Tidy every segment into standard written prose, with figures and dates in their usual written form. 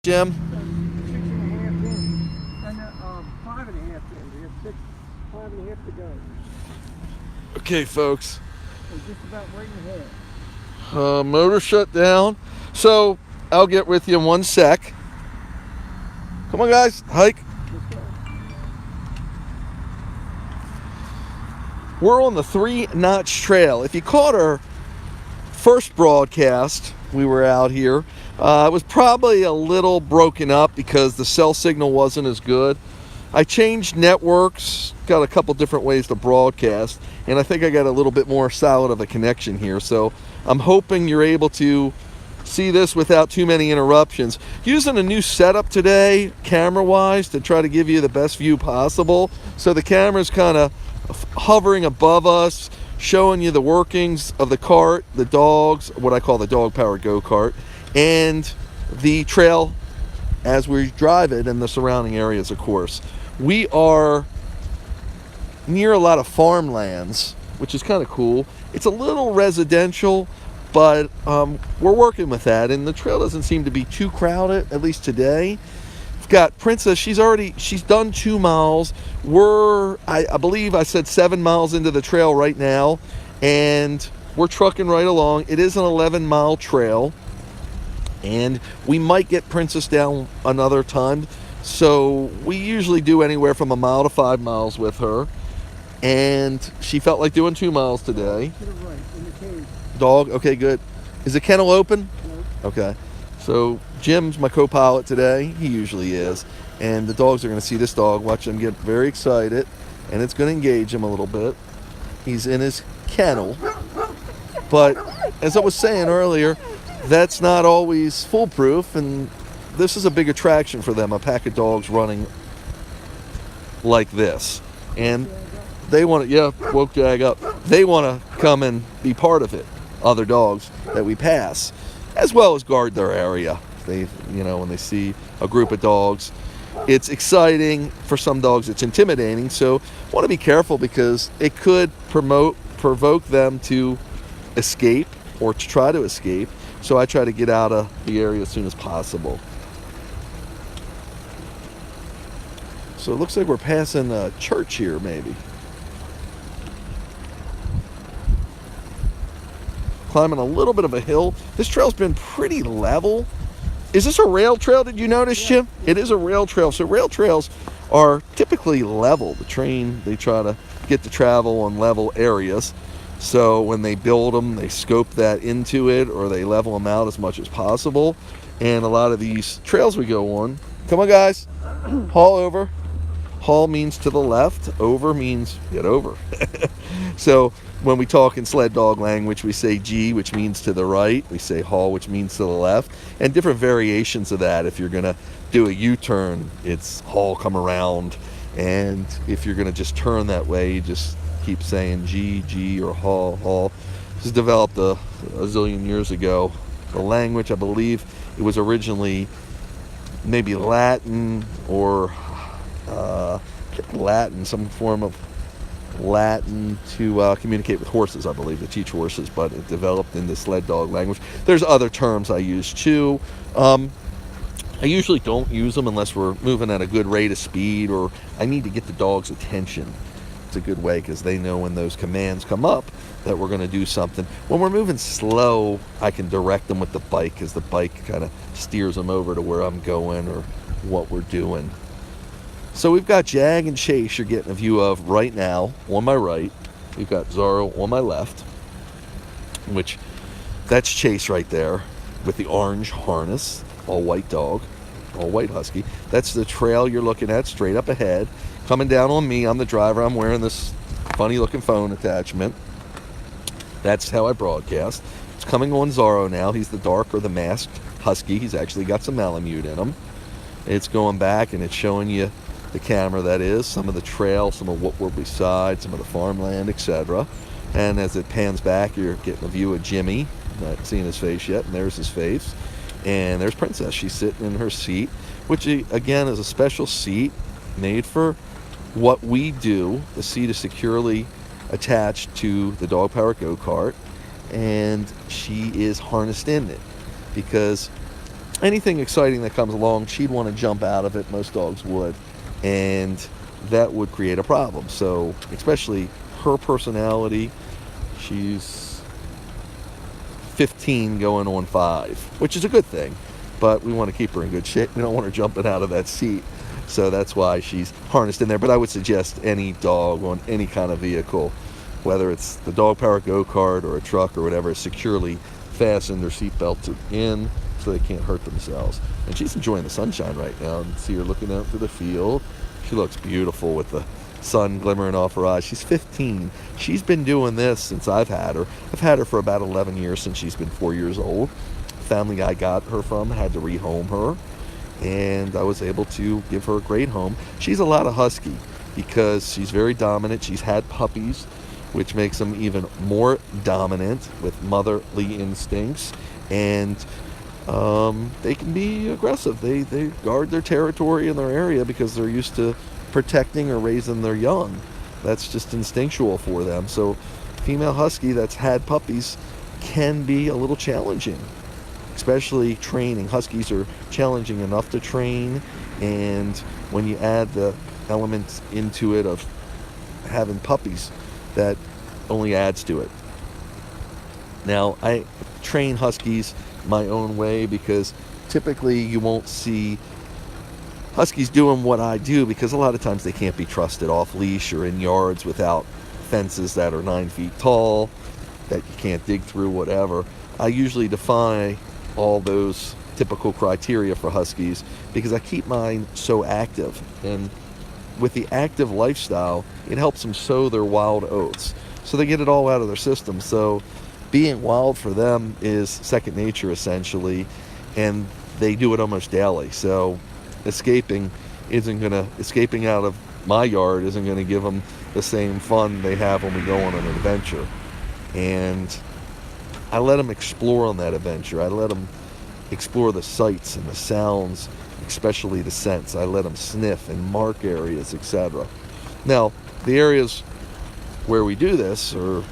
Jim? 6.5 in, and 5.5 in. We have 5.5 to go. Okay, folks. We're just about right ahead. Motor shut down. So, I'll get with you in 1 sec. Come on, guys. Hike. Let's go. We're on the 3-Notch Trail. If you caught our first broadcast, we were out here. It was probably a little broken up because the cell signal wasn't as good. I changed networks, got a couple different ways to broadcast, and I think I got a little bit more solid of a connection here. So I'm hoping you're able to see this without too many interruptions. Using a new setup today, camera-wise, to try to give you the best view possible. So the camera's kind of hovering above us, showing you the workings of the cart, the dogs, what I call the dog-powered go-kart, and the trail as we drive it and the surrounding areas, of course. We are near a lot of farmlands, which is kind of cool. It's a little residential, but we're working with that, and the trail doesn't seem to be too crowded, at least today. We've got Princess. She's done 2 miles. I believe I said 7 miles into the trail right now, and we're trucking right along. It is an 11-mile trail, and we might get Princess down another time. So we usually do anywhere from 1 mile to 5 miles with her, and she felt like doing 2 miles today. To the right, in the cave. Dog, okay, good. Is the kennel open? No. Okay. So Jim's my co-pilot today. He usually is. And the dogs are going to see this dog, watch them get very excited, and it's going to engage him a little bit. He's in his kennel. But as I was saying earlier, that's not always foolproof, and this is a big attraction for them, a pack of dogs running like this. And they want to, woke Jag up. They want to come and be part of it, other dogs that we pass, as well as guard their area. When they see a group of dogs, it's exciting. For some dogs, it's intimidating. So want to be careful because it could provoke them to escape or to try to escape. So I try to get out of the area as soon as possible. So it looks like we're passing a church here, maybe. Climbing a little bit of a hill. This trail's been pretty level. Is this a rail trail, did you notice, Jim? It is a rail trail. So rail trails are typically level. The train, they try to get to travel on level areas. So when they build them, they scope that into it, or they level them out as much as possible. And a lot of these trails we go on, come on guys, haul over. Haul means to the left, over means get over. So when we talk in sled dog language, we say G, which means to the right. We say haul, which means to the left. And different variations of that. If you're going to do a U-turn, it's haul, come around. And if you're going to just turn that way, you just keep saying G, G, or haul, haul. This was developed a zillion years ago. The language, I believe, it was originally maybe Latin or Latin, some form of Latin to communicate with horses, I believe, to teach horses, but it developed into sled dog language. There's other terms I use too. I usually don't use them unless we're moving at a good rate of speed or I need to get the dog's attention. It's a good way because they know when those commands come up that we're going to do something. When we're moving slow, I can direct them with the bike because the bike kind of steers them over to where I'm going or what we're doing. So we've got Jag and Chase you're getting a view of right now on my right. We've got Zorro on my left, which that's Chase right there with the orange harness, all white dog, all white husky. That's the trail you're looking at straight up ahead. Coming down on me, I'm the driver. I'm wearing this funny looking phone attachment. That's how I broadcast. It's coming on Zorro now. He's the dark or the masked husky. He's actually got some Malamute in him. It's going back and it's showing you the camera, that is, some of the trail, some of what we're beside, some of the farmland, etc. And as it pans back, you're getting a view of Jimmy. Not seeing his face yet, and there's his face. And there's Princess. She's sitting in her seat, which again is a special seat made for what we do. The seat is securely attached to the dog-powered go-kart, and she is harnessed in it because anything exciting that comes along, she'd want to jump out of it. Most dogs would, and that would create a problem. So, especially her personality, she's 15 going on 5, which is a good thing, but we want to keep her in good shape. We don't want her jumping out of that seat. So that's why she's harnessed in there. But I would suggest any dog on any kind of vehicle, whether it's the dog power go-kart or a truck or whatever, securely fasten their seatbelt in so they can't hurt themselves. And she's enjoying the sunshine right now. And see her looking out through the field. She looks beautiful with the sun glimmering off her eyes. She's 15. She's been doing this since I've had her. I've had her for about 11 years, since she's been 4 years old. Family I got her from had to rehome her, and I was able to give her a great home. She's a lot of husky because she's very dominant. She's had puppies, which makes them even more dominant with motherly instincts, and they can be aggressive. They guard their territory in their area because they're used to protecting or raising their young. That's just instinctual for them. So female husky that's had puppies can be a little challenging, especially training. Huskies are challenging enough to train, and when you add the elements into it of having puppies, that only adds to it. Now, I train huskies my own way because typically you won't see huskies doing what I do, because a lot of times they can't be trusted off leash or in yards without fences that are 9 feet tall that you can't dig through, whatever. I usually defy all those typical criteria for huskies because I keep mine so active, and with the active lifestyle, it helps them sow their wild oats, so they get it all out of their system. So being wild for them is second nature essentially, and they do it almost daily. So escaping out of my yard isn't going to give them the same fun they have when we go on an adventure. And I let them explore on that adventure. I let them explore the sights and the sounds, especially the scents. I let them sniff and mark areas, etc. Now, the areas where we do this are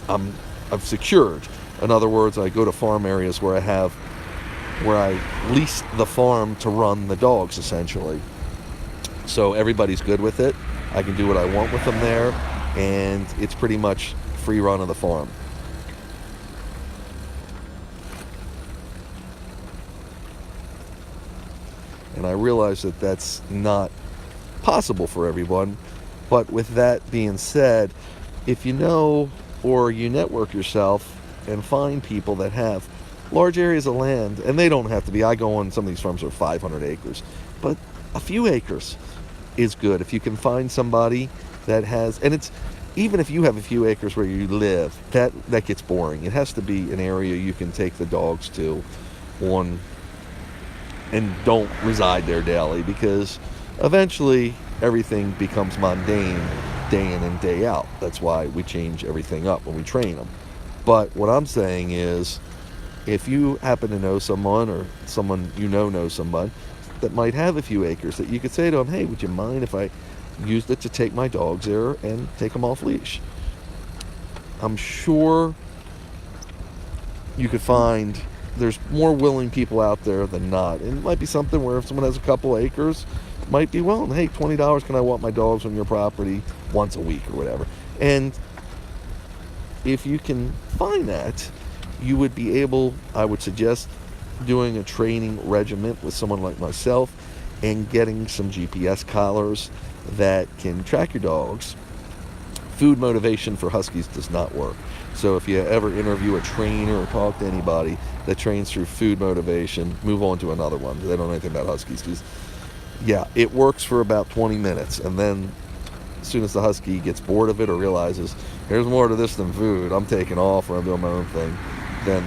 I've secured. In other words, I go to farm areas where I lease the farm to run the dogs, essentially. So everybody's good with it. I can do what I want with them there, and it's pretty much free run of the farm. And I realize that that's not possible for everyone. But with that being said, if you know or you network yourself and find people that have large areas of land, and they don't have to be, I go on some of these farms are 500 acres, but a few acres is good. If you can find somebody that has, and it's, even if you have a few acres where you live, that gets boring. It has to be an area you can take the dogs to on and don't reside there daily, because eventually everything becomes mundane day in and day out. That's why we change everything up when we train them. But what I'm saying is, if you happen to know someone, or someone you know knows someone that might have a few acres, that you could say to them, hey, would you mind if I used it to take my dogs there and take them off leash? I'm sure you could find there's more willing people out there than not. And it might be something where if someone has a couple acres, might be willing, hey, $20, can I walk my dogs on your property once a week or whatever? And if you can find that, you would be able, I would suggest doing a training regimen with someone like myself and getting some GPS collars that can track your dogs. Food motivation for huskies does not work. So if you ever interview a trainer or talk to anybody that trains through food motivation, move on to another one. They don't know anything about huskies, because yeah, it works for about 20 minutes, and then as soon as the husky gets bored of it or realizes there's more to this than food, I'm taking off or I'm doing my own thing, then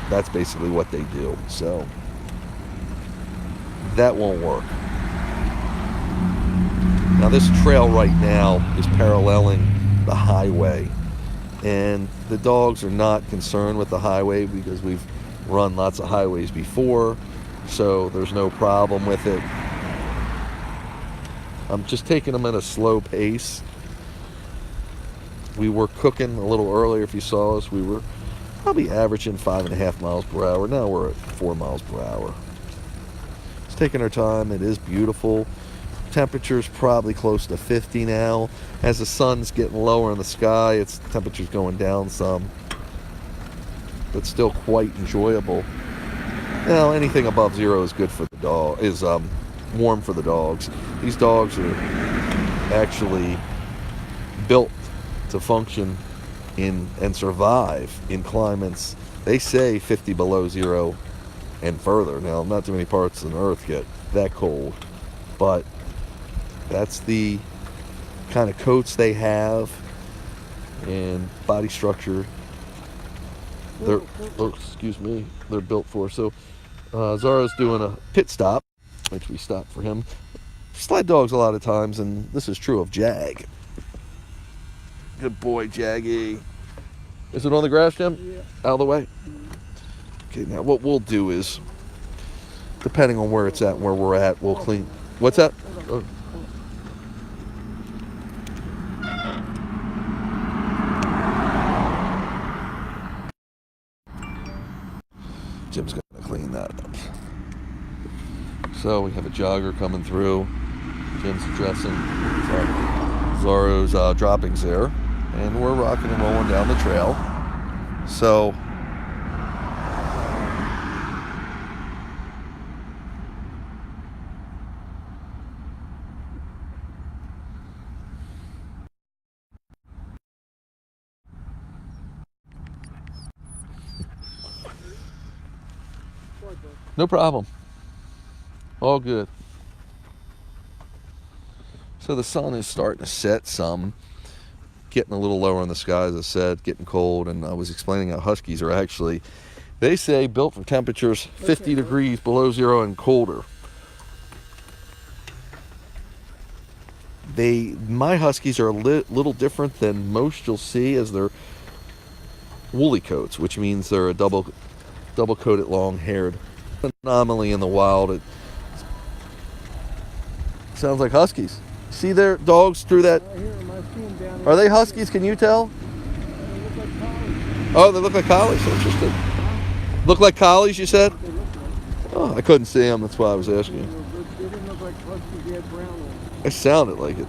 that's basically what they do. So that won't work. Now this trail right now is paralleling the highway, and the dogs are not concerned with the highway because we've run lots of highways before, so there's no problem with it. I'm just taking them at a slow pace. We were cooking a little earlier. If you saw us, we were probably averaging 5.5 miles per hour. Now we're at 4 miles per hour. She's taking her time. It is beautiful. Temperature's probably close to 50 now. As the sun's getting lower in the sky, its temperature's going down some, but still quite enjoyable. Now, anything above 0 is good for the dog. Is warm for the dogs. These dogs are actually built to function in and survive in climates, they say, 50 below 0 and further. Now, not too many parts of the earth get that cold, but that's the kind of coats they have and body structure they're they're built for. So Zara's doing a pit stop, which we stopped for him. Sled dogs a lot of times, and this is true of Jag. Good boy, Jaggy. Is it on the grass, Jim? Yeah. Out of the way? Okay, now what we'll do is, depending on where it's at and where we're at, we'll clean. What's that? Oh. Jim's going to clean that up. So we have a jogger coming through. Jim's addressing Zorro's droppings there. And we're rocking and rolling down the trail. So no problem. All good. So the sun is starting to set some, getting a little lower in the sky, as I said, getting cold. And I was explaining how huskies are actually, they say, built for temperatures 50 degrees below 0 and colder. My huskies are a little different than most you'll see, as they're woolly coats, which means they're a double coated, long-haired anomaly in the wild. It sounds like huskies. See their dogs through that? Are they huskies? Can you tell? Oh, they look like collies. Interesting. Look like collies, you said? Oh, I couldn't see them. That's why I was asking you. They didn't look like huskies. They had brown on. It sounded like it.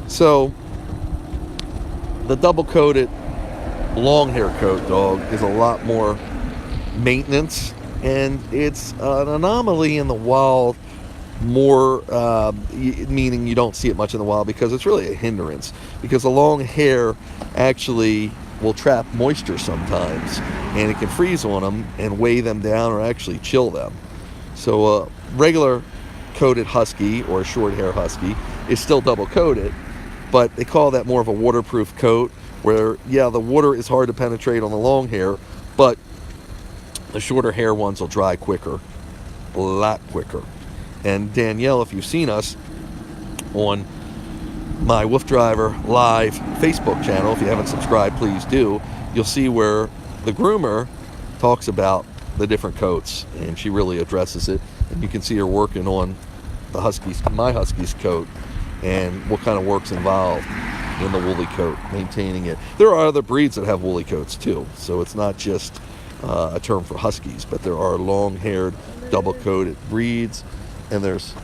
So, the double-coated long-hair coat dog is a lot more maintenance, and it's an anomaly in the wild, more meaning you don't see it much in the wild, because it's really a hindrance, because the long hair actually will trap moisture sometimes, and it can freeze on them and weigh them down or actually chill them. So a regular coated husky or a short hair husky is still double coated, but they call that more of a waterproof coat, where the water is hard to penetrate on the long hair, but the shorter hair ones will dry quicker, a lot quicker. And Danielle, if you've seen us on my WooFDriver Live Facebook channel, if you haven't subscribed, please do. You'll see where the groomer talks about the different coats, and she really addresses it. And you can see her working on my husky's coat, and what kind of work's involved in the woolly coat, maintaining it. There are other breeds that have woolly coats too, so it's not just a term for huskies, but there are long-haired, double-coated breeds, and there's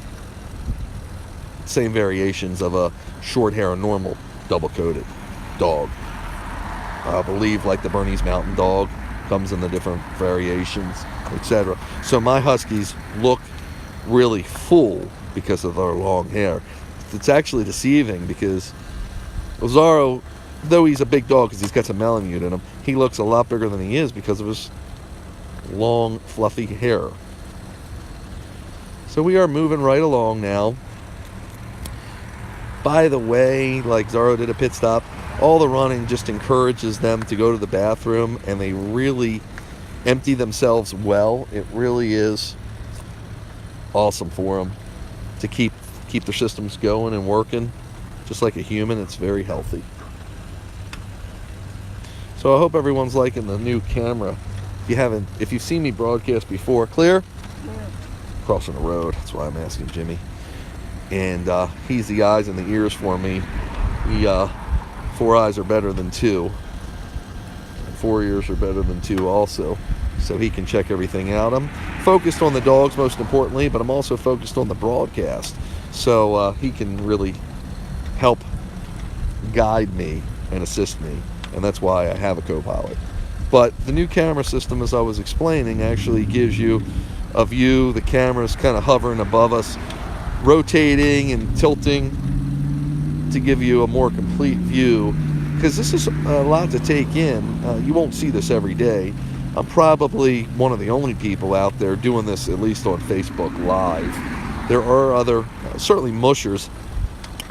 same variations of a short hair and normal double-coated dog. I believe, like the Bernese Mountain Dog, comes in the different variations, etc. So my huskies look really full because of their long hair. It's actually deceiving, because Zorro, though he's a big dog because he's got some Malamute in him, he looks a lot bigger than he is because of his long, fluffy hair. So we are moving right along now. By the way, like Zorro did a pit stop, all the running just encourages them to go to the bathroom, and they really empty themselves well. It really is awesome for them to keep their systems going and working. Just like a human, it's very healthy. So I hope everyone's liking the new camera. If you've seen me broadcast before, clear? Yeah. Crossing the road, that's why I'm asking Jimmy. And he's the eyes and the ears for me. 4 eyes are better than 2. And 4 ears are better than 2 also. so he can check everything out. I'm focused on the dogs most importantly, but I'm also focused on the broadcast, so he can really help guide me and assist me, and that's why I have a co-pilot. But the new camera system, as I was explaining, actually gives you a view. The camera's kind of hovering above us, rotating and tilting to give you a more complete view, because this is a lot to take in. You won't see this every day. I'm probably one of the only people out there doing this, at least on Facebook Live. There are other, certainly mushers.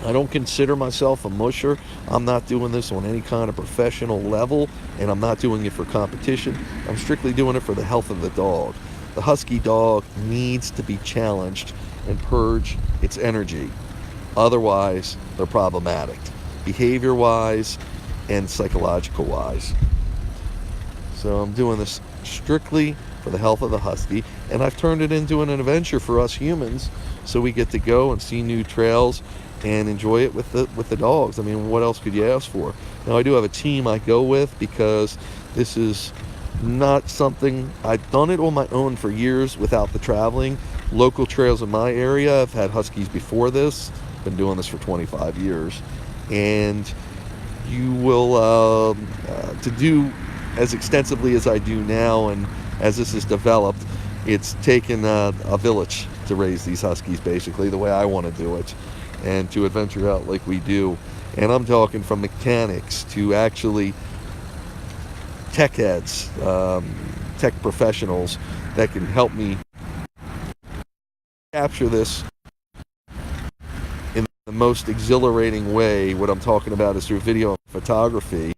I don't consider myself a musher. I'm not doing this on any kind of professional level, and I'm not doing it for competition. I'm strictly doing it for the health of the dog. The husky dog needs to be challenged and purge its energy. Otherwise, they're problematic, behavior-wise and psychological-wise. So I'm doing this strictly for the health of the husky, and I've turned it into an adventure for us humans, so we get to go and see new trails and enjoy it with the dogs. I mean, what else could you ask for? Now, I do have a team I go with, because this is not something, I've done it on my own for years without the traveling. Local trails in my area, I've had huskies before this, been doing this for 25 years, and you will to do as extensively as I do now, and as this is developed, it's taken a village to raise these huskies, basically the way I want to do it, and to adventure out like we do. And I'm talking from mechanics to actually tech heads, tech professionals that can help me capture this in the most exhilarating way. What I'm talking about is through video and photography.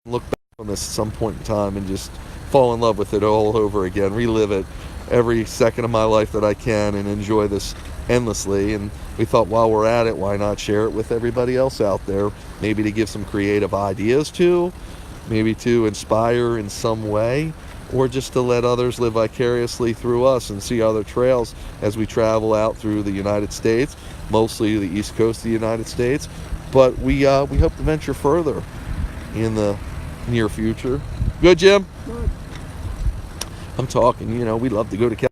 Look back on this at some point in time and just fall in love with it all over again, relive it every second of my life that I can, and enjoy this endlessly. And we thought, while we're at it, why not share it with everybody else out there, maybe to give some creative ideas to, maybe to inspire in some way, or just to let others live vicariously through us and see other trails as we travel out through the United States, mostly the East Coast of the United States. But we hope to venture further in the near future. Good, Jim? Good. I'm talking, we'd love to go to California.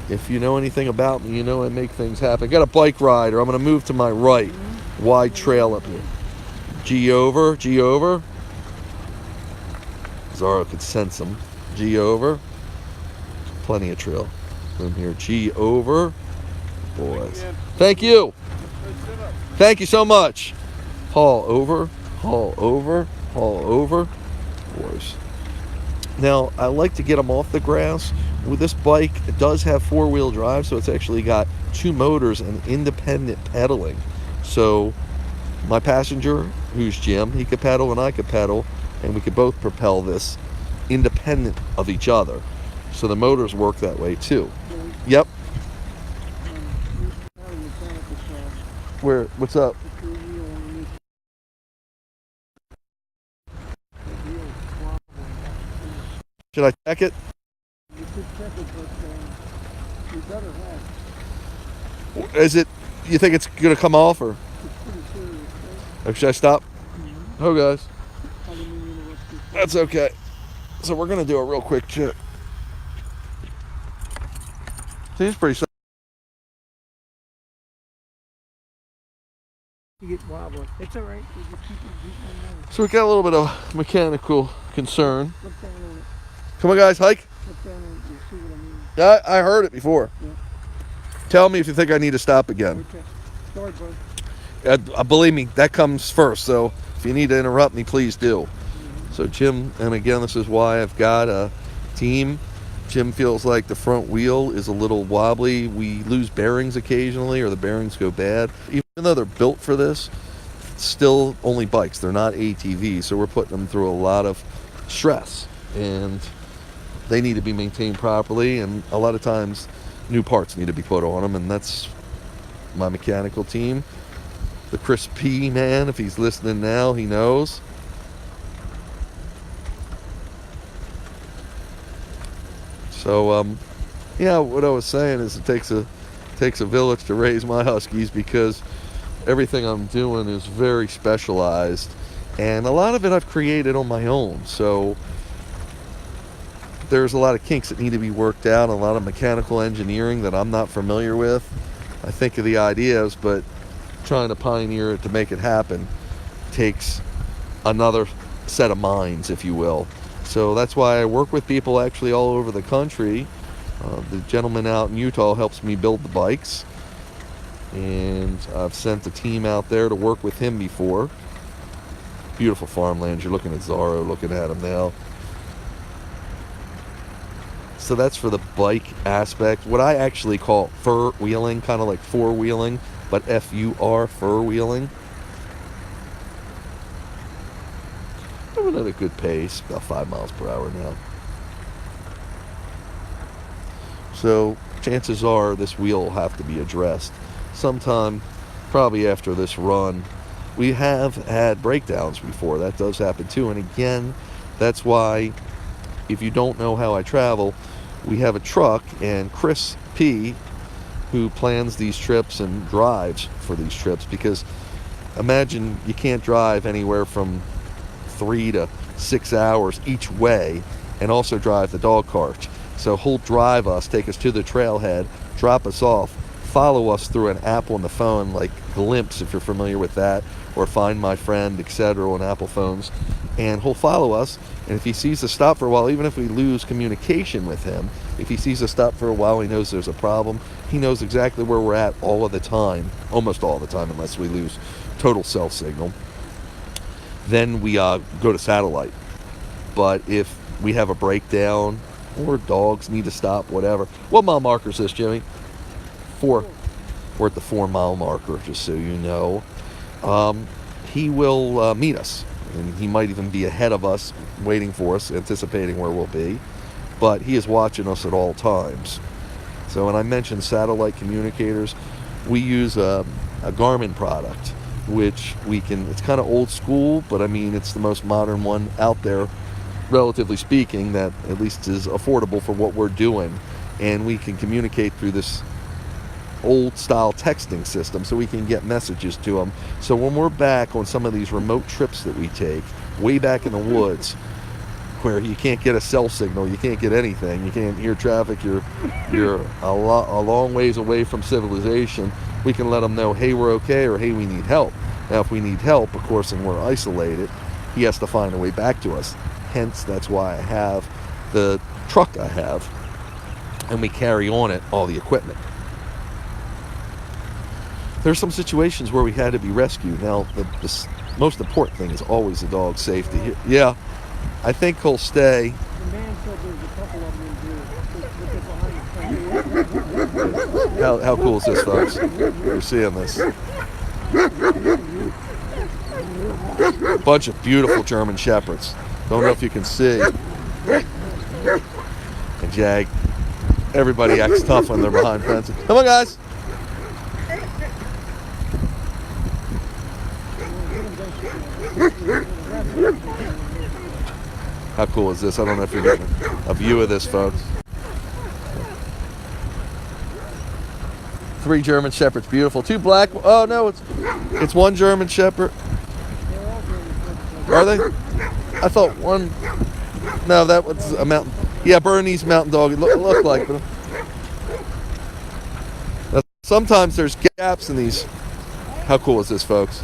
If you know anything about me, I make things happen. Got a bike rider. I'm going to move to my right. Wide trail up here. G over. Zara could sense him. G over. Plenty of trail room here. G over. Boys. Thank you. Thank you so much. Haul over. Boys. Now, I like to get them off the grass. With this bike, it does have four-wheel drive, so it's actually got two motors and independent pedaling. So my passenger, who's Jim, he could pedal and I could pedal, and we could both propel this independent of each other. So the motors work that way too. Yep. Where? What's up? Should I check it? You could check it, but you better have. Is it? You think it's gonna come off, or? It's pretty serious, right? Or should I stop? Mm-hmm. Oh, guys. I didn't mean to interrupt you. That's okay. So we're gonna do a real quick check. Seems pretty simple. You get wobbly. It's all right. You just keep on there. So we got a little bit of mechanical concern. Look down on it. Come on, guys, hike. Look down on it. You see what I mean? I heard it before. Yeah. Tell me if you think I need to stop again. Okay. Sorry, bud. Believe me, that comes first. So if you need to interrupt me, please do. So Jim, and again, this is why I've got a team. Jim feels like the front wheel is a little wobbly. We lose bearings occasionally, or the bearings go bad. Even though they're built for this, still only bikes. They're not ATVs, so we're putting them through a lot of stress, and they need to be maintained properly, and a lot of times new parts need to be put on them, and that's my mechanical team. The Chris P man, if he's listening now, he knows. So yeah, what I was saying is it takes a village to raise my huskies, because everything I'm doing is very specialized, and a lot of it I've created on my own. So there's a lot of kinks that need to be worked out, a lot of mechanical engineering that I'm not familiar with. I think of the ideas, but trying to pioneer it to make it happen takes another set of minds, if you will. So that's why I work with people actually all over the country. The gentleman out in Utah helps me build the bikes, and I've sent a team out there to work with him before. Beautiful farmland. You're looking at Zorro, looking at him now. So that's for the bike aspect. What I actually call fur wheeling, kind of like four wheeling, but F-U-R, fur wheeling. Moving at a good pace, about 5 miles per hour now. So chances are this wheel will have to be addressed sometime, probably after this run. We have had breakdowns before. That does happen too. And again, that's why if you don't know how I travel, we have a truck, and Chris P, who plans these trips and drives for these trips, because imagine you can't drive anywhere from 3 to 6 hours each way and also drive the dog cart. So he'll drive us, take us to the trailhead, drop us off, follow us through an app on the phone like Glimpse, if you're familiar with that, or Find My Friend, etc. on Apple phones, and he'll follow us. And if he sees us stop for a while, even if we lose communication with him, if he sees us stop for a while, he knows there's a problem. He knows exactly where we're at all of the time, almost all the time, unless we lose total cell signal. Then we go to satellite. But if we have a breakdown or dogs need to stop, whatever. What mile marker is this, Jimmy? 4. We're at the 4-mile marker, just so you know. He will meet us, and he might even be ahead of us, waiting for us, anticipating where we'll be. But he is watching us at all times. So when I mentioned satellite communicators, we use a Garmin product, which we can, it's kind of old school, but I mean, it's the most modern one out there, relatively speaking, that at least is affordable for what we're doing. And we can communicate through this old style texting system, so we can get messages to them. So when we're back on some of these remote trips that we take, way back in the woods, where you can't get a cell signal, you can't get anything, you can't hear traffic, you're a long ways away from civilization, we can let them know, hey, we're okay, or hey, we need help. Now, if we need help, of course, and we're isolated, he has to find a way back to us. Hence, that's why I have the truck I have, and we carry on it all the equipment. There's some situations where we had to be rescued. Now, the most important thing is always the dog's safety. Yeah, I think he'll stay. The man said there's a couple of them in here. How cool is this, folks? You're seeing this. A bunch of beautiful German Shepherds. Don't know if you can see. And Jag, everybody acts tough when they're behind fences. Come on, guys. How cool is this? I don't know if you're getting a view of this, folks. 3 German Shepherds, beautiful. 2 black. Oh no, it's 1 German Shepherd. Are they? I thought one. No, that was a mountain. Yeah, Bernese mountain dog. It looked like. But sometimes there's gaps in these. How cool is this, folks?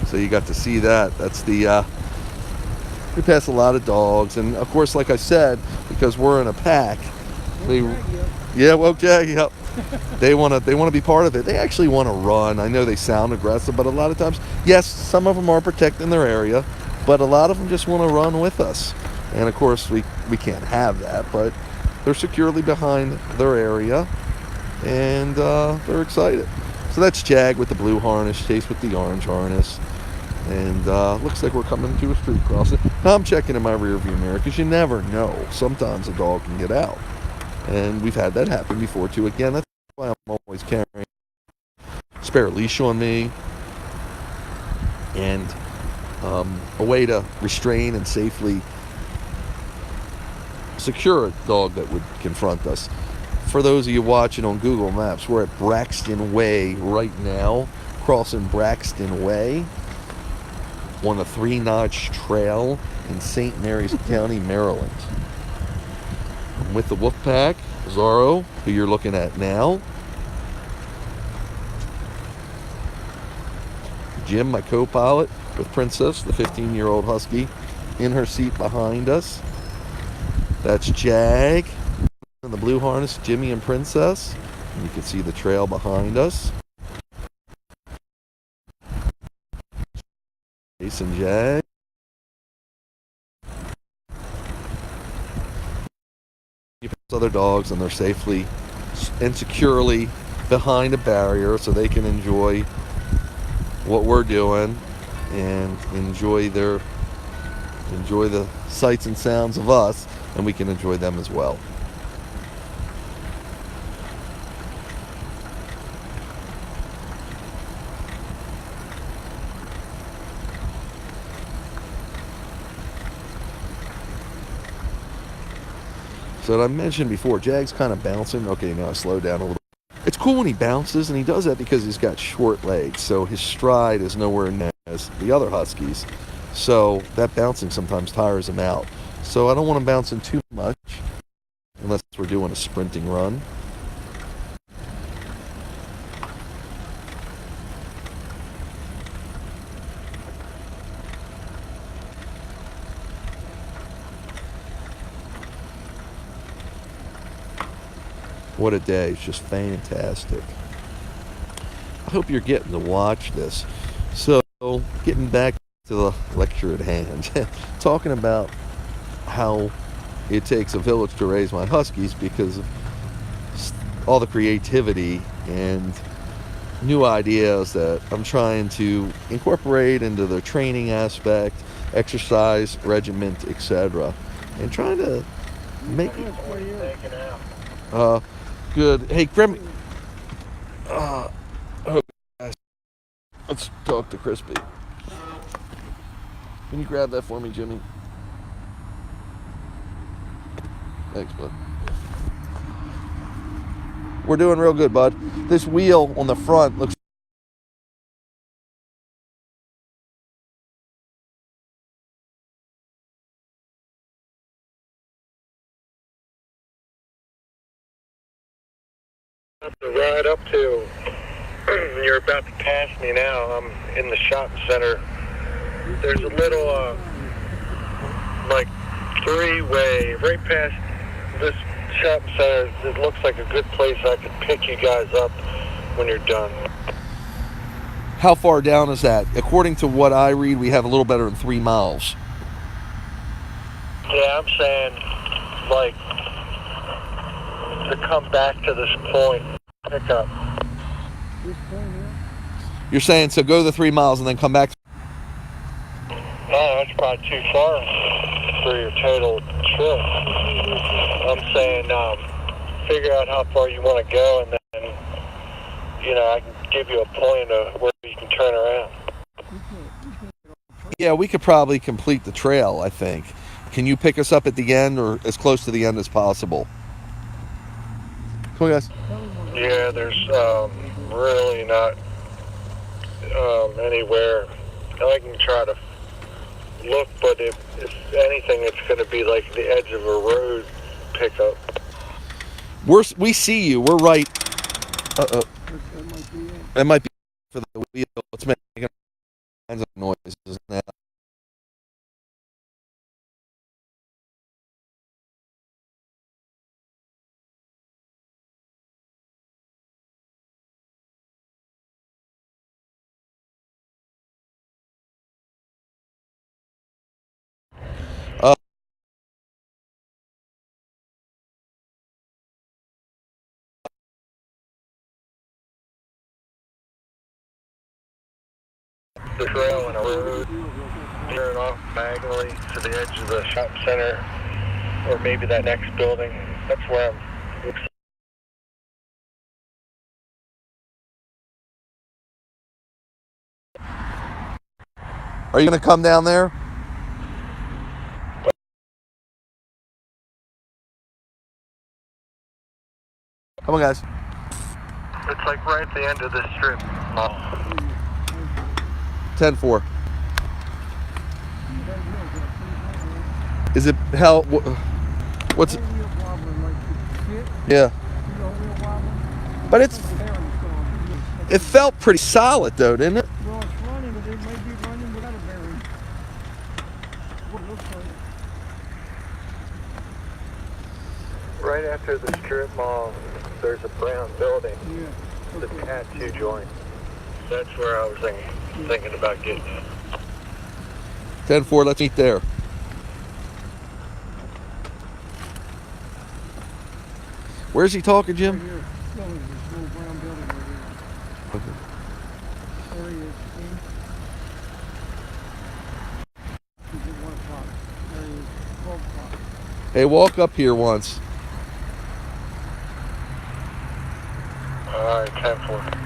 So you got to see that. That's the. We pass a lot of dogs, and of course, like I said, because we're in a pack, woke Jag, yep. They want to be part of it. They actually want to run. I know they sound aggressive, but a lot of times, yes, some of them are protecting their area, but a lot of them just want to run with us. And of course, we can't have that, but they're securely behind their area, and they're excited. So that's Jag with the blue harness, Chase with the orange harness. And looks like we're coming to a street crossing. Now I'm checking in my rear view mirror, because you never know. Sometimes a dog can get out. And we've had that happen before too. Again, that's why I'm always carrying a spare leash on me. And a way to restrain and safely secure a dog that would confront us. for those of you watching on Google Maps, we're at Braxton Way right now, crossing Braxton Way on the 3-notch trail in St. Mary's County, Maryland. I'm with the wolf pack, Zorro, who you're looking at now. Jim, my co-pilot, with Princess, the 15-year-old husky, in her seat behind us. That's Jag in the blue harness, Jimmy and Princess. And you can see the trail behind us. Jason, Jag. Other dogs, and they're safely and securely behind a barrier so they can enjoy what we're doing and enjoy the sights and sounds of us, and we can enjoy them as well. So I mentioned before, Jag's kind of bouncing. Okay, now I slow down a little. It's cool when he bounces, and he does that because he's got short legs, so his stride is nowhere near as the other huskies. So that bouncing sometimes tires him out. So I don't want him bouncing too much unless we're doing a sprinting run. What a day. It's just fantastic. I hope you're getting to watch this. So, getting back to the lecture at hand, talking about how it takes a village to raise my huskies because of all the creativity and new ideas that I'm trying to incorporate into the training aspect, exercise, regiment, etc. And trying to make it good. Hey, Grimmy. Let's talk to Crispy. Can you grab that for me, Jimmy? Thanks, bud. We're doing real good, bud. This wheel on the front looks right up to, you're about to pass me now. I'm in the shopping center. There's a little, like, three-way right past this shopping center. It looks like a good place I could pick you guys up when you're done. How far down is that? According to what I read, we have a little better than 3 miles. Yeah, I'm saying, like, to come back to this point, pick up. You're saying, so go the 3 miles and then come back? No, that's probably too far for your total trip. I'm saying, figure out how far you want to go, and then, I can give you a point of where you can turn around. Yeah, we could probably complete the trail, I think. Can you pick us up at the end or as close to the end as possible? Come on, guys. Yeah, there's really not anywhere. I can try to look, but if anything, it's going to be like the edge of a road pickup. We see you. We're right. Uh-oh. That might be for the wheel. It's making all kinds of noises now. The trail and a road, veering off diagonally to the edge of the shopping center, or maybe that next building. That's where I'm. Are you going to come down there? Come on, guys. It's like right at the end of this strip mall. 10-4. Is it hell? What's? Yeah. But it felt pretty solid though, didn't it? Well, it's running, but it may be running without a bearing. What it looks like. Right after the strip mall, there's a brown building. Yeah. The tattoo joint. That's where I was thinking about getting it. 10-4. Let's meet there. Where's he talking, Jim? Right here. No, there's this little brown building right here. Okay. There he is. See? He's at 1 o'clock. There he is. 12 o'clock. Hey, walk up here once. All right, 10-4.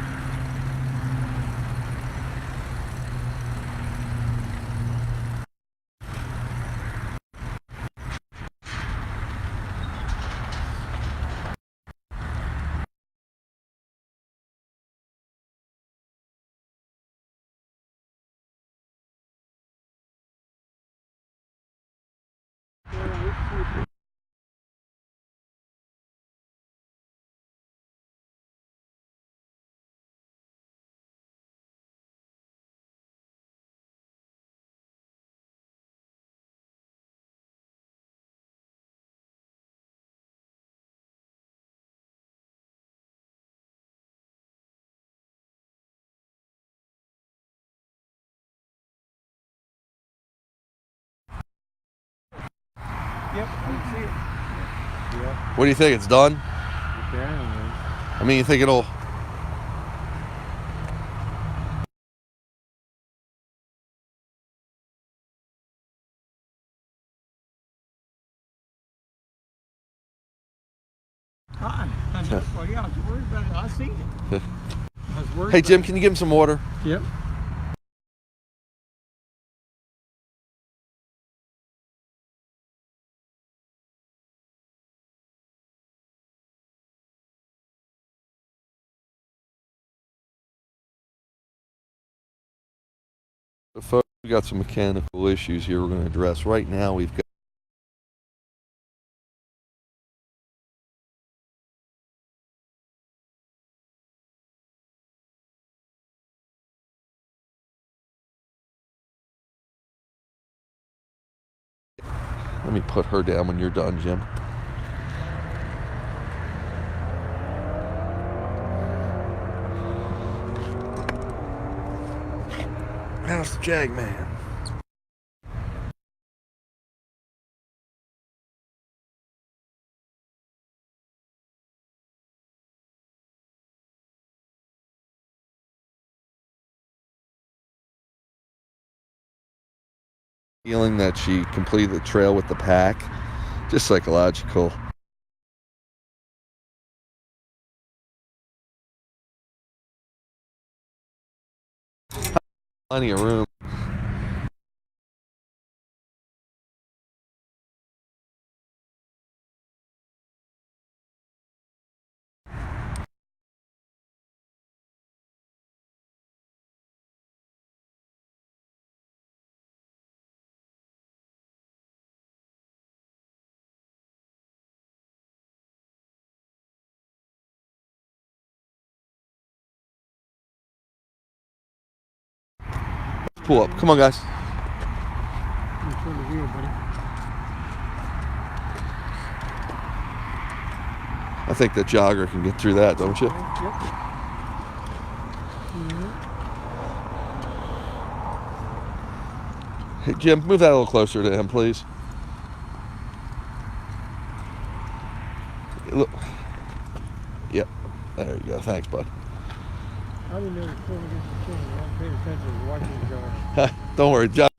Yep, I can see it. Yep. What do you think? It's done? Apparently. I mean, you think it'll? Yeah, I was worried about it. I seen it. I was worried Hey, about Jim, it. can you give him some water? Yep. Folks, we got some mechanical issues here we're going to address. Right now, we've got Let me put her down when you're done, Jim. How's the Jag Man? Feeling that she completed the trail with the pack. Just psychological. Plenty of room. Pull up. Come on, guys. You turn the wheel, buddy. I think the jogger can get through that, don't you? Yep. Hey, Jim, move that a little closer to him, please. Look. Yep. There you go. Thanks, bud. I didn't know it was pulling against the chain. I wasn't paying attention to watching the car. Don't worry, John.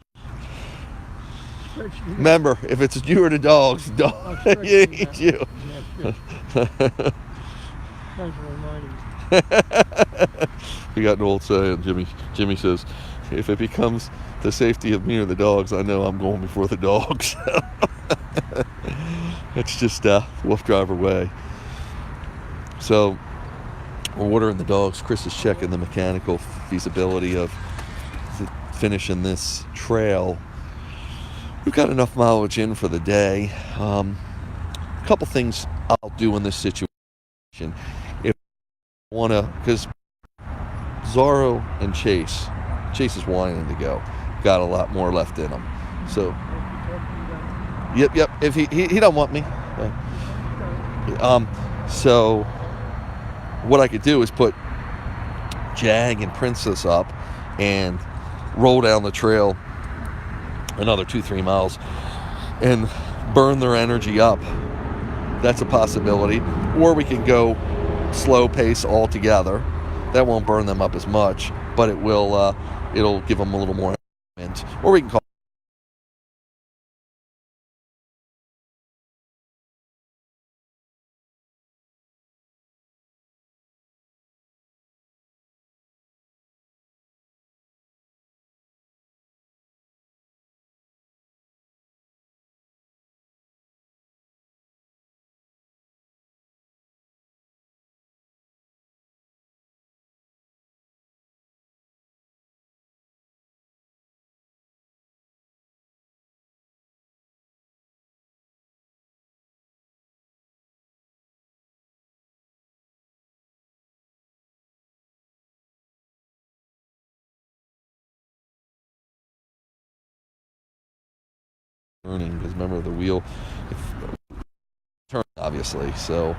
Remember, if it's you or the dogs, dog, it ain't you. Yeah, thanks for reminding me. We got an old saying, Jimmy says, if it becomes the safety of me or the dogs, I know I'm going before the dogs. It's just WooFDriver way. So we're watering the dogs. Chris is checking the mechanical feasibility of finishing this trail. We've got enough mileage in for the day. A couple things I'll do in this situation. If I want to, because Zorro and Chase is wanting to go. Got a lot more left in him. So, yep. If he don't want me. So what I could do is put Jag and Princess up and roll down the trail another 2-3 miles and burn their energy up. That's a possibility. Or we can go slow pace altogether. That won't burn them up as much, but it will. It'll give them a little more. Or we can call. Because remember the wheel turn obviously, so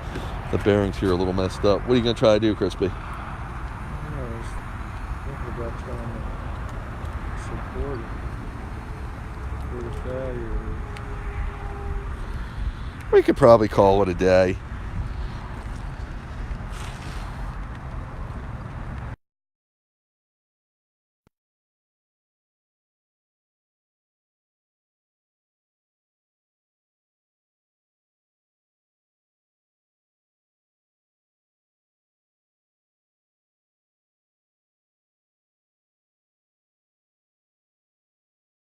the bearings here are a little messed up. What are you gonna try to do, Crispy? I was thinking about trying to support it for the failure. We could probably call it a day.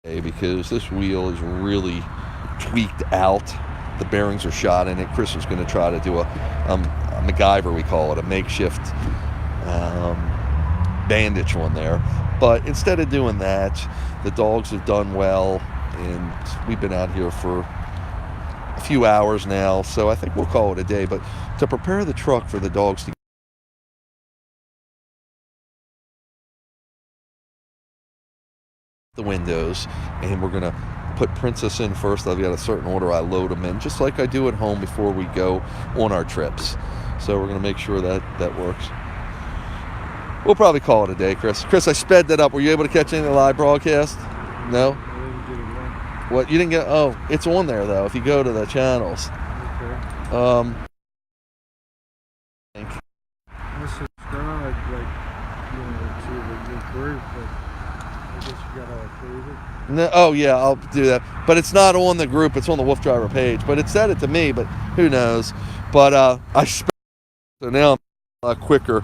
Because this wheel is really tweaked out. The bearings are shot in it. Chris is going to try to do a MacGyver, we call it, a makeshift bandage one there. But instead of doing that, the dogs have done well, and we've been out here for a few hours now, so I think we'll call it a day. But to prepare the truck for the dogs to the windows, and we're gonna put Princess in first. I've got a certain order I load them in, just like I do at home before we go on our trips. So we're gonna make sure that that works. We'll probably call it a day, Chris. Chris, I sped that up. Were you able to catch any of the live broadcast? No? I didn't get it right. What, you didn't get? Oh, it's on there though if you go to the channels. Okay. I subscribe, to the group, but I guess you gotta approve it. No, oh yeah, I'll do that. But it's not on the group. It's on the WooFDriver page. But it said it to me. But who knows? But I sped, so now I'm a lot quicker.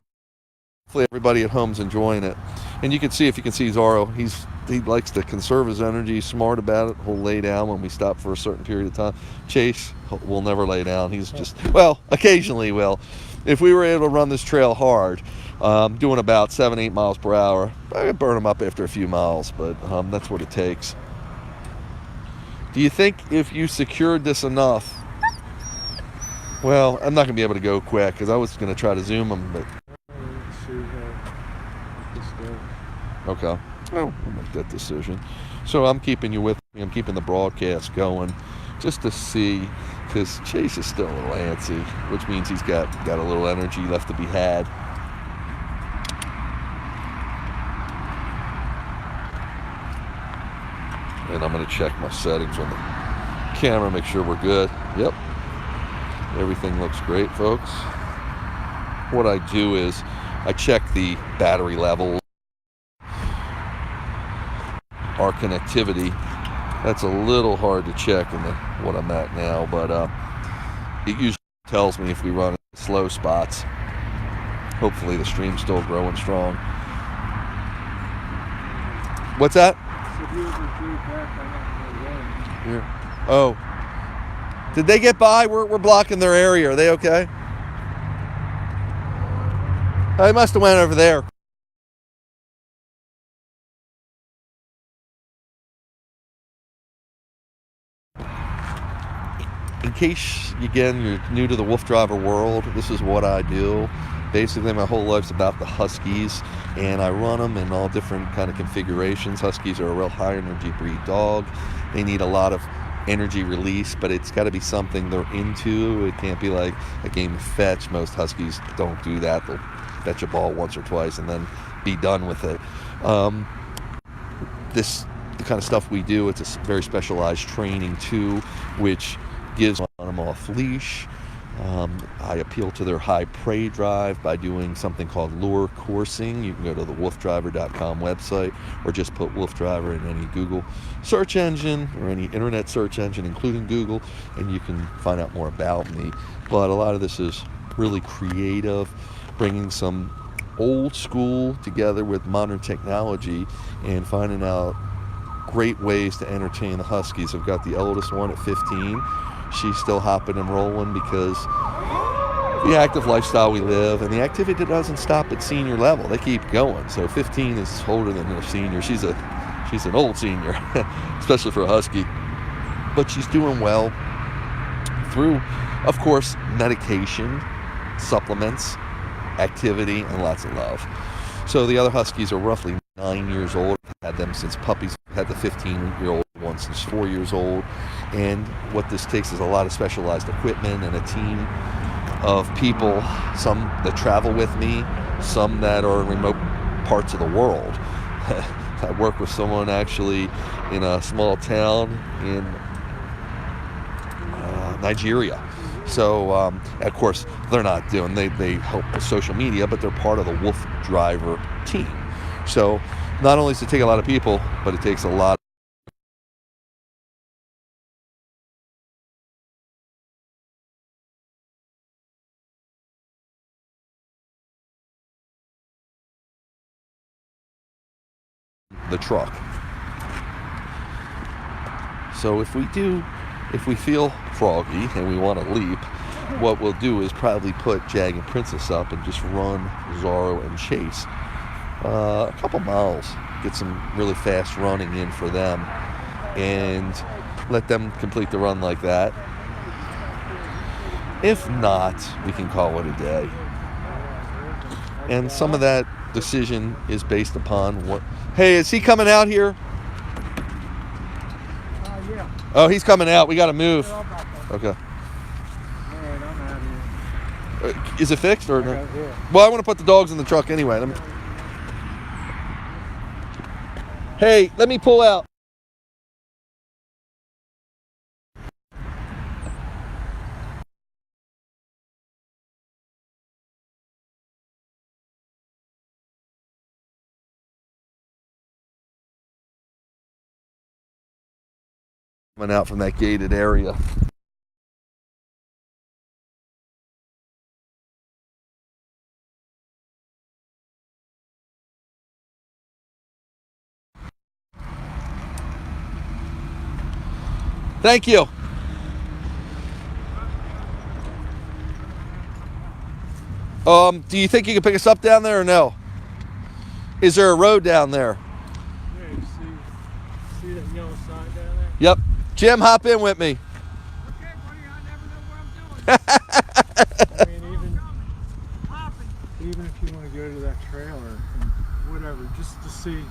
Hopefully everybody at home's enjoying it. And you can see, if you can see Zorro, he likes to conserve his energy. He's smart about it. He'll lay down when we stop for a certain period of time. Chase will never lay down. He's just, well, occasionally will. If we were able to run this trail hard, doing about 7-8 miles per hour, I could burn them up after a few miles, but that's what it takes. Do you think if you secured this enough? Well, I'm not going to be able to go quick because I was going to try to zoom them, but. Let's see how this goes. Okay. Well, I'll make that decision. So I'm keeping you with me. I'm keeping the broadcast going just to see, because Chase is still a little antsy, which means he's got a little energy left to be had. And I'm going to check my settings on the camera, make sure we're good. Yep. Everything looks great, folks. What I do is I check the battery level, our connectivity. That's a little hard to check in what I'm at now, but it usually tells me if we run slow spots. Hopefully the stream's still growing strong. What's that? Yeah. Oh. Did they get by? We're blocking their area. Are they okay? I must have went over there. In case, again, you're new to the WooFDriver world, this is what I do. Basically, my whole life's about the Huskies, and I run them in all different kind of configurations. Huskies are a real high energy breed dog. They need a lot of energy release, but it's got to be something they're into. It can't be like a game of fetch. Most Huskies don't do that. They'll fetch a ball once or twice and then be done with it. The kind of stuff we do, it's a very specialized training too, which gives them off leash. I appeal to their high prey drive by doing something called lure coursing. You can go to the WooFDriver.com website or just put WooFDriver in any Google search engine or any internet search engine, including Google, and you can find out more about me. But a lot of this is really creative, bringing some old school together with modern technology and finding out great ways to entertain the Huskies. I've got the eldest one at 15. She's still hopping and rolling because the active lifestyle we live, and the activity doesn't stop at senior level. They keep going. So 15 is older than a senior. She's an old senior, especially for a Husky. But she's doing well through, of course, medication, supplements, activity, and lots of love. So the other Huskies are roughly 9 years old. I've had them since puppies. I've had the 15-year-old one since 4 years old. And what this takes is a lot of specialized equipment and a team of people, some that travel with me, some that are in remote parts of the world. I work with someone actually in a small town in Nigeria. So, of course, they're not doing, they help with social media, but they're part of the WooFDriver team. So, not only does it take a lot of people, but it takes a lot the truck. So if we feel froggy and we want to leap, what we'll do is probably put Jag and Princess up and just run Zorro and Chase a couple miles, get some really fast running in for them, and let them complete the run like that. If not, we can call it a day. And some of that decision is based upon what... Hey, is he coming out here? Yeah. Oh, he's coming out. We got to move. Okay. All right, I'm out here. Is it fixed or no? Yeah. Well, I want to put the dogs in the truck anyway. Hey, let me pull out. Coming out from that gated area. Thank you. Do you think you can pick us up down there or no? Is there a road down there? Yeah, you see that yellow sign down there? Yep. Jim, hop in with me. Okay, buddy, I never know where I'm doing. I mean, even if you want to go to that trailer and whatever, just to see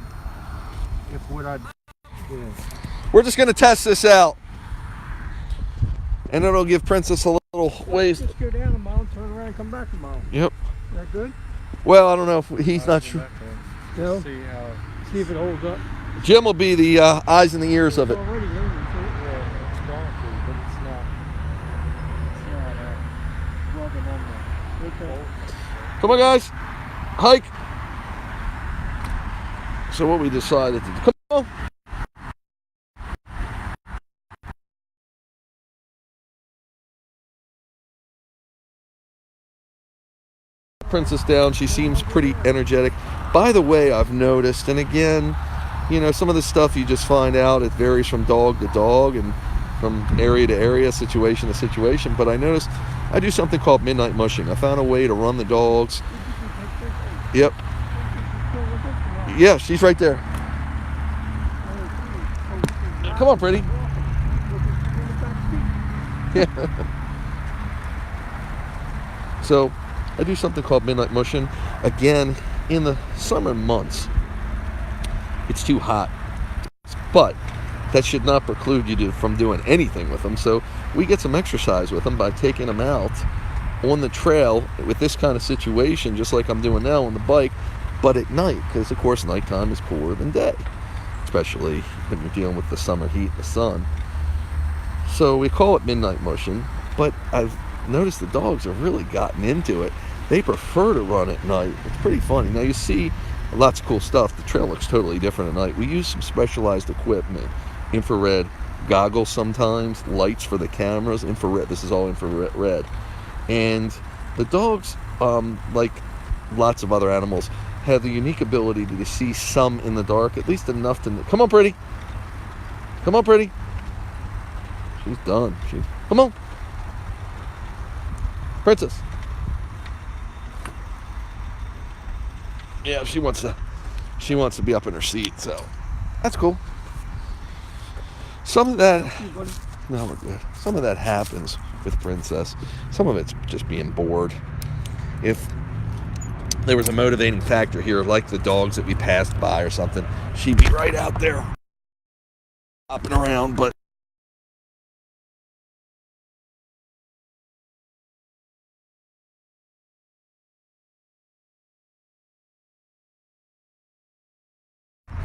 if what I did. We're just going to test this out. And it'll give Princess a little ways. Just go down a mile and turn around and come back a mile. Yep. Is that good? Well, I don't know if he's not sure. No? See if it holds up. Jim will be the eyes and the ears of it. It's already leaning to it. Yeah, it's going to, but it's not rubbing on there. Okay. Come on, guys. Hike. So what we decided to do. Come on. Princess down. She seems pretty energetic. By the way, I've noticed, and again, you know, some of the stuff you just find out, it varies from dog to dog and from area to area, situation to situation. But I noticed I do something called midnight mushing. I found a way to run the dogs Yep. Yeah, she's right there. Come on, pretty. Yeah. So I do something called midnight mushing. Again, in the summer months, it's too hot. But that should not preclude you from doing anything with them. So we get some exercise with them by taking them out on the trail with this kind of situation, just like I'm doing now on the bike, but at night, because of course nighttime is cooler than day, especially when you're dealing with the summer heat and the sun. So we call it midnight mushing, but I've noticed the dogs have really gotten into it. They prefer to run at night. It's pretty funny. Now you see lots of cool stuff. The trail looks totally different at night. We use some specialized equipment, infrared goggles sometimes, lights for the cameras, infrared. This is all infrared. And the dogs, like lots of other animals, have the unique ability to see some in the dark, at least enough to... Come on, pretty. Come on, pretty. She's done. Come on. Princess. Yeah, she wants to be up in her seat, so that's cool. Some of that... No, we're good. Some of that happens with Princess. Some of it's just being bored. If there was a motivating factor here, like the dogs that we passed by or something, she'd be right out there hopping around, but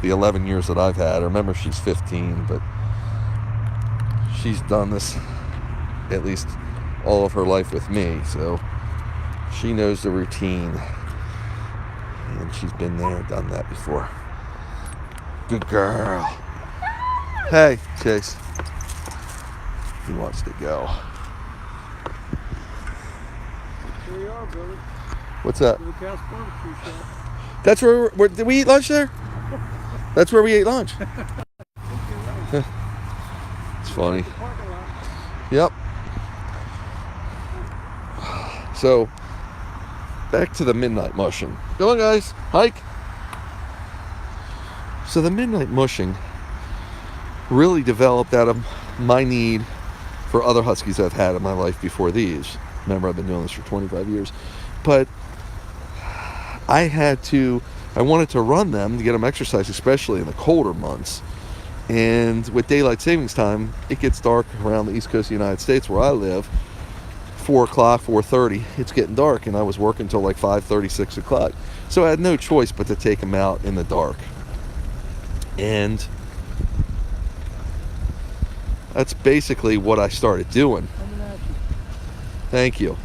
the 11 years that I've had, I remember she's 15, but she's done this at least all of her life with me, so she knows the routine, and she's been there, done that before. Good girl. Hey, Chase. He wants to go. Here we are, brother. What's that? The Cass Barbecue Shop. That's where did we eat lunch there? That's where we ate lunch. It's funny. Yep. So, back to the midnight mushing. Come on, guys. Hike. So the midnight mushing really developed out of my need for other huskies I've had in my life before these. Remember, I've been doing this for 25 years. But I wanted to run them to get them exercise, especially in the colder months. And with daylight savings time, it gets dark around the east coast of the United States where I live. 4 o'clock, 4:30, it's getting dark, and I was working until like 5:30, 6 o'clock. So I had no choice but to take them out in the dark. And that's basically what I started doing. Thank you.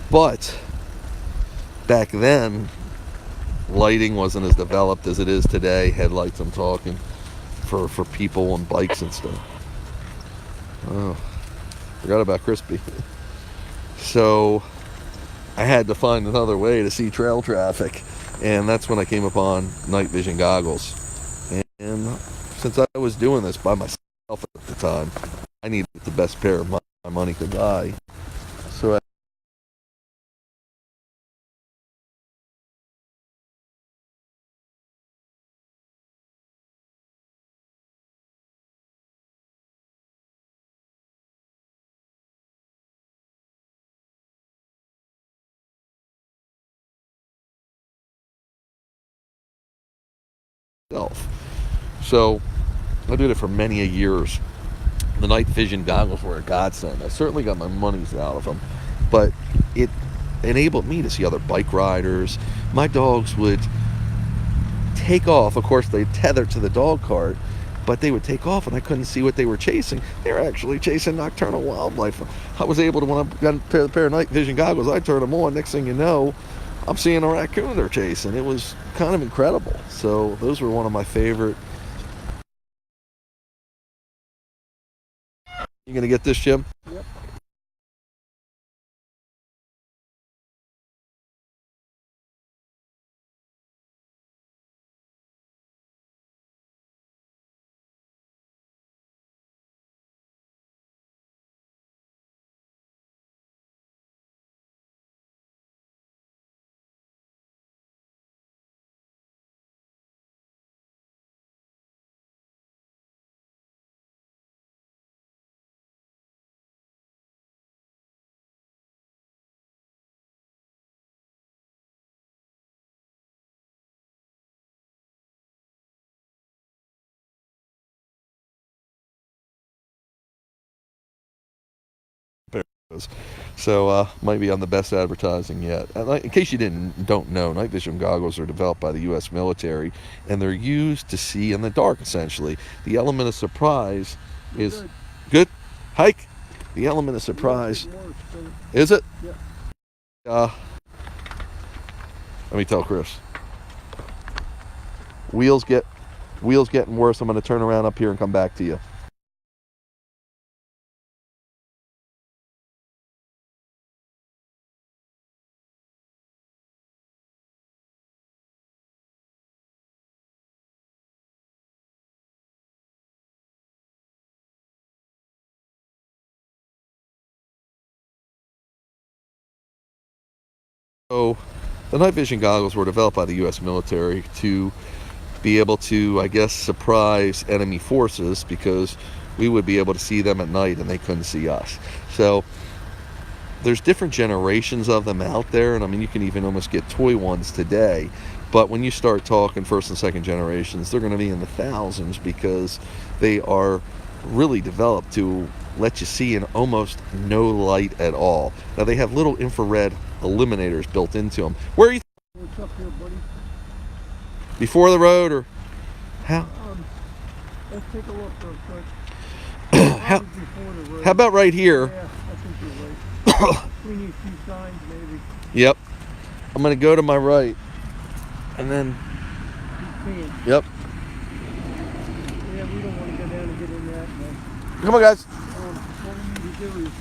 But back then, lighting wasn't as developed as it is today. Headlights, I'm talking, for people on bikes and stuff. Oh, forgot about Crispy. So I had to find another way to see trail traffic, and that's when I came upon night vision goggles. And since I was doing this by myself at the time, I needed the best pair of my money could buy. So So I did it for many a years. The night vision goggles were a godsend. I certainly got my money's out of them, but it enabled me to see other bike riders. My dogs would take off. Of course, they'd tether to the dog cart, but they would take off and I couldn't see what they were chasing. They were actually chasing nocturnal wildlife. I was able to, when I got a pair of night vision goggles, I turned them on. Next thing you know, I'm seeing a raccoon they're chasing. It was kind of incredible. So those were one of my favorite. You gonna get this, Jim? Yep. So might be on the best advertising yet. In case you don't know, night vision goggles are developed by the U.S. military, and they're used to see in the dark. Essentially, the element of surprise is good. Hike. The element of surprise is it? Uh, let me tell Chris. Wheels getting worse. I'm going to turn around up here and come back to you. So, the night vision goggles were developed by the U.S. military to be able to, I guess, surprise enemy forces because we would be able to see them at night and they couldn't see us. So, there's different generations of them out there, and I mean, you can even almost get toy ones today. But when you start talking first and second generations, they're going to be in the thousands because they are really developed to let you see in almost no light at all. Now, they have little infrared illuminators built into them. Where are you? What's up here, buddy? Before the road or how? Let's take a look real quick. How about right here? Yeah, I think you're right. We need a few signs, maybe. Yep. I'm going to go to my right. And then, yep. Yeah, we don't want to go down and get in that. Come on, guys. What we need to do is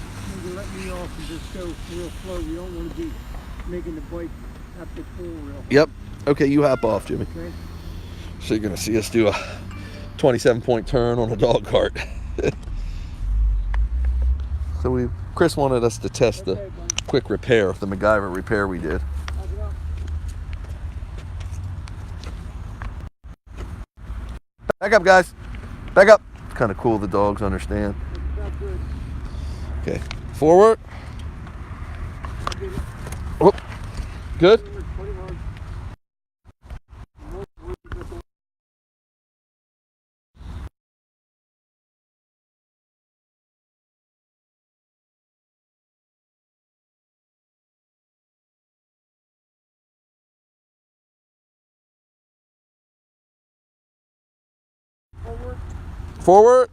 maybe let me off and just go real slow. We don't want to be making the bike have to pull real hard. Yep. Okay, you hop off, Jimmy. Okay. So you're going to see us do a 27-point turn on a dog cart. So Chris wanted us to test the quick repair, the MacGyver repair we did. Back up, guys. Back up. It's kind of cool the dogs understand. Okay. Forward. Whoop. Good. Forward.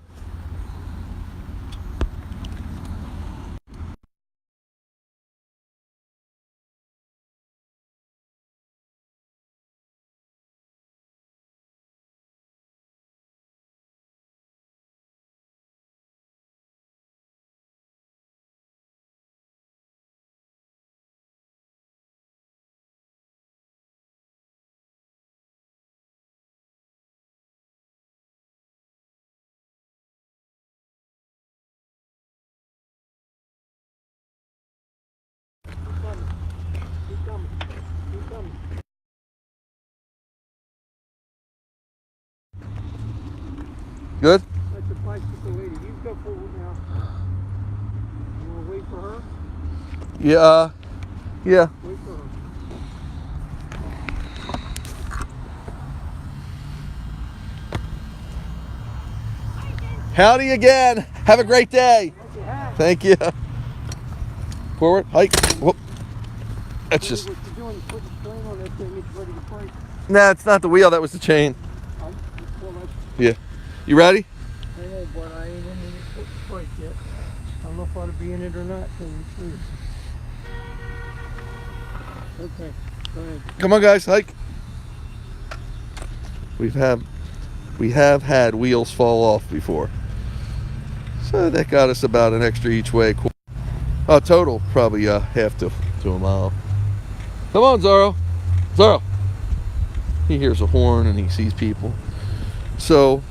Good. That's the bicycle lady. You go forward now. You want to wait for her? Yeah. Yeah. Wait for her. Howdy again. Have a great day. Thank you. Forward. Hike. Whoop. That's just. What you're doing is putting the strain on that thing. It's ready to break. Nah, it's not the wheel. That was the chain. Well, that's... Yeah. You ready? I know, but I ain't in it quite yet. I don't know if I ought to be in it or not. Okay, go ahead. Come on, guys, hike. We have had wheels fall off before, so that got us about an extra each way. Total probably half to a mile. Come on, Zorro. Zorro. He hears a horn and he sees people. So,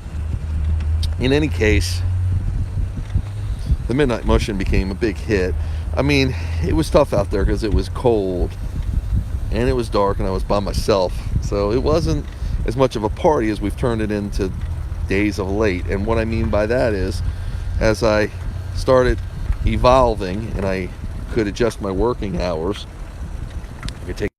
in any case, the Midnight Mushing became a big hit. I mean, it was tough out there because it was cold and it was dark and I was by myself. So it wasn't as much of a party as we've turned it into days of late. And what I mean by that is, as I started evolving and I could adjust my working hours, I could take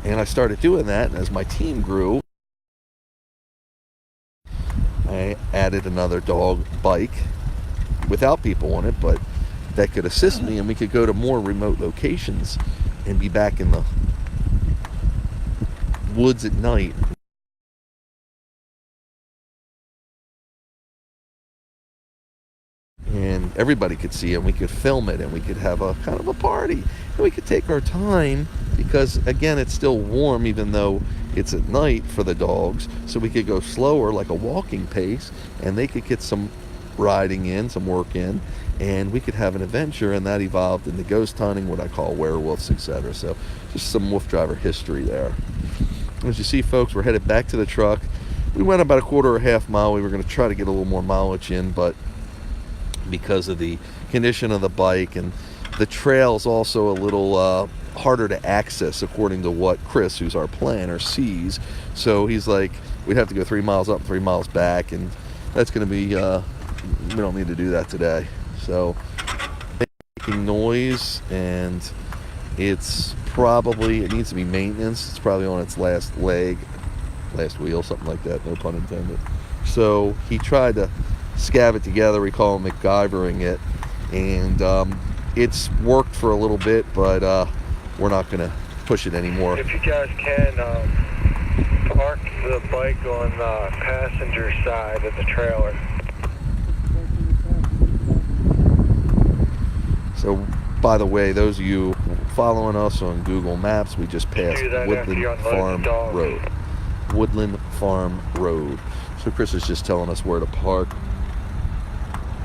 And I started doing that, and as my team grew, I added another dog bike without people on it, but that could assist me, and we could go to more remote locations and be back in the woods at night. And everybody could see it, and we could film it, and we could have a kind of a party, and we could take our time, because again, it's still warm even though it's at night for the dogs, so we could go slower, like a walking pace, and they could get some riding in, some work in, and we could have an adventure. And that evolved into ghost hunting, what I call werewolves, etc. So just some WooFDriver history there. As you see, folks, we're headed back to the truck. We went about a quarter or a half mile. We were going to try to get a little more mileage in, but because of the condition of the bike, and the trail's also a little harder to access according to what Chris, who's our planner, sees. So he's like, we'd have to go 3 miles up, 3 miles back, and that's going to be, we don't need to do that today. So making noise, and it needs to be maintenance. It's probably on its last wheel, something like that, no pun intended. So he tried to scab it together. We call him MacGyvering it, and it's worked for a little bit, but we're not going to push it anymore. If you guys can, park the bike on the passenger side of the trailer. So, by the way, those of you following us on Google Maps, we just passed Woodland Farm Road. Woodland Farm Road. So Chris is just telling us where to park.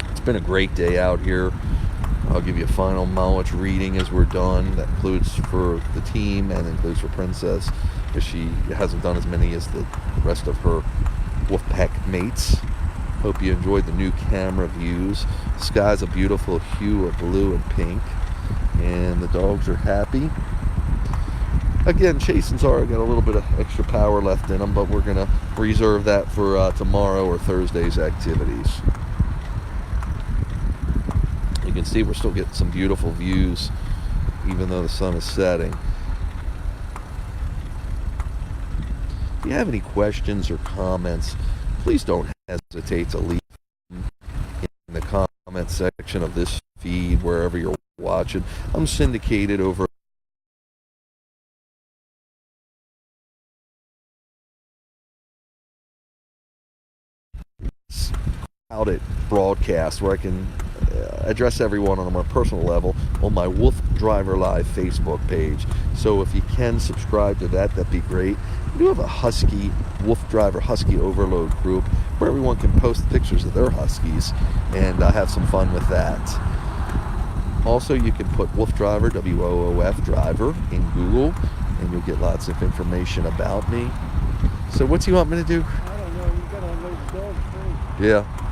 It's been a great day out here. I'll give you a final mileage reading as we're done. That includes for the team and includes for Princess, because she hasn't done as many as the rest of her Wolfpack mates. Hope you enjoyed the new camera views. The sky's a beautiful hue of blue and pink, and the dogs are happy. Again, Chasen's already got a little bit of extra power left in them, but we're going to reserve that for tomorrow or Thursday's activities. You can see we're still getting some beautiful views, even though the sun is setting. If you have any questions or comments, please don't hesitate to leave them in the comment section of this feed, wherever you're watching. I'm syndicated over out at broadcast, where I can address everyone on a more personal level on my WooFDriver Live Facebook page. So if you can subscribe to that, that'd be great. We do have a WooFDriver Husky Overload group where everyone can post pictures of their Huskies, and have some fun with that. Also, you can put WooFDriver, WOOF driver, in Google, and you'll get lots of information about me. So what do you want me to do? I don't know. You gotta unload the dogs first. Yeah.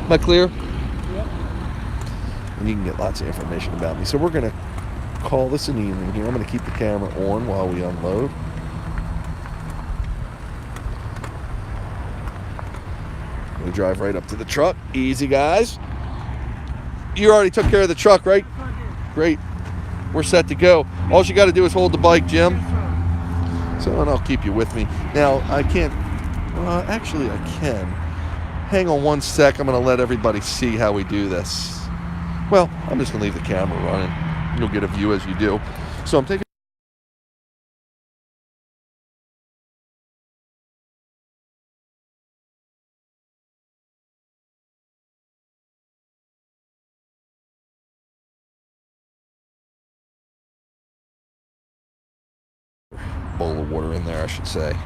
Am I clear? Yep. And you can get lots of information about me. So we're going to call this an evening here. I'm going to keep the camera on while we unload. We drive right up to the truck. Easy, guys. You already took care of the truck, right? Great. We're set to go. All you got to do is hold the bike, Jim. So, and I'll keep you with me. Now, I can't... actually, I can. Hang on one sec. I'm going to let everybody see how we do this. Well, I'm just going to leave the camera running. You'll get a view as you do. So I'm taking... bowl of water in there, I should say.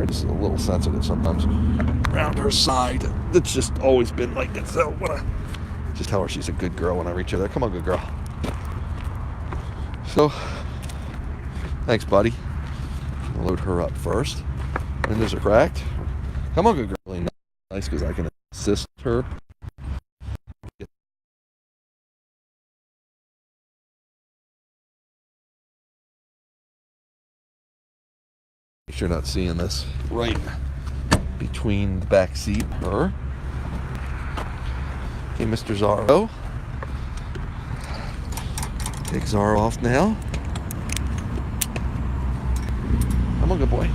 This is a little sensitive sometimes around her side. It's just always been like that. So when I just tell her she's a good girl when I reach her there. Come on, good girl. So, thanks, buddy. I'll load her up first. Windows are cracked. Come on, good girl. Really nice, because I can assist her. Make sure you're not seeing this. Right between the back seat and her. Okay, Mr. Zorro. Take Zorro off now. Come on, good boy.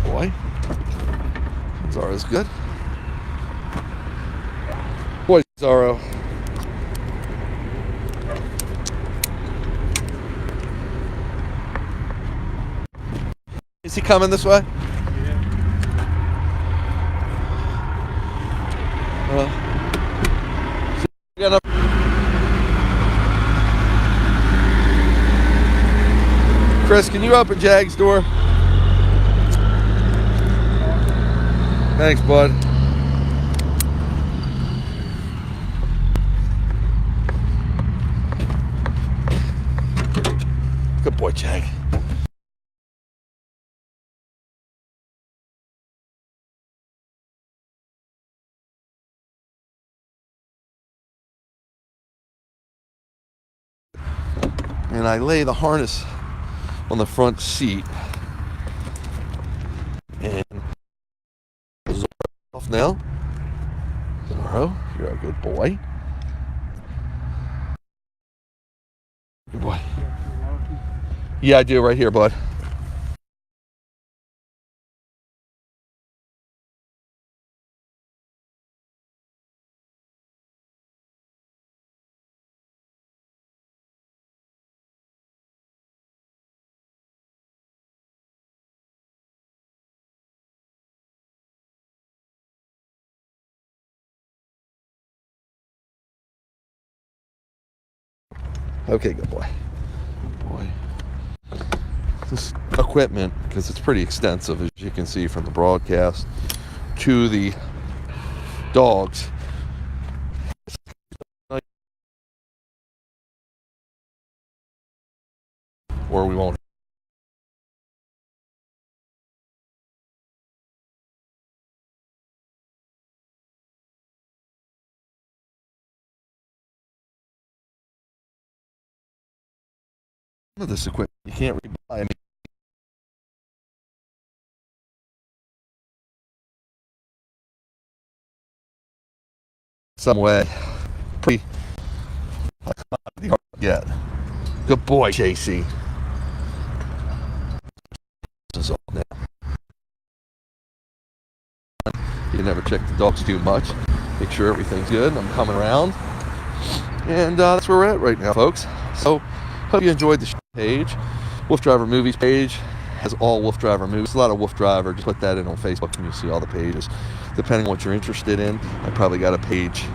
Boy. Zorro's good. Boy, Zorro. Is he coming this way? Yeah. Chris, can you open Jag's door? Thanks, bud. Good boy, Jag. And I lay the harness on the front seat. And Zorro off now. Zorro, you're a good boy. Good boy. Yeah, I do right here, bud. Okay, good boy. Good boy. This equipment, because it's pretty extensive, as you can see from the broadcast, to the dogs. Or we won't. Some of this equipment you can't rebuy. I mean, some way. Pretty hard to get. Good boy, JC. This is all now. You never check the dogs too much. Make sure everything's good. I'm coming around. And that's where we're at right now, folks. So, hope you enjoyed the page. WooFDriver Movies page has all WooFDriver movies. A lot of WooFDriver. Just put that in on Facebook and you'll see all the pages. Depending on what you're interested in, I probably got a page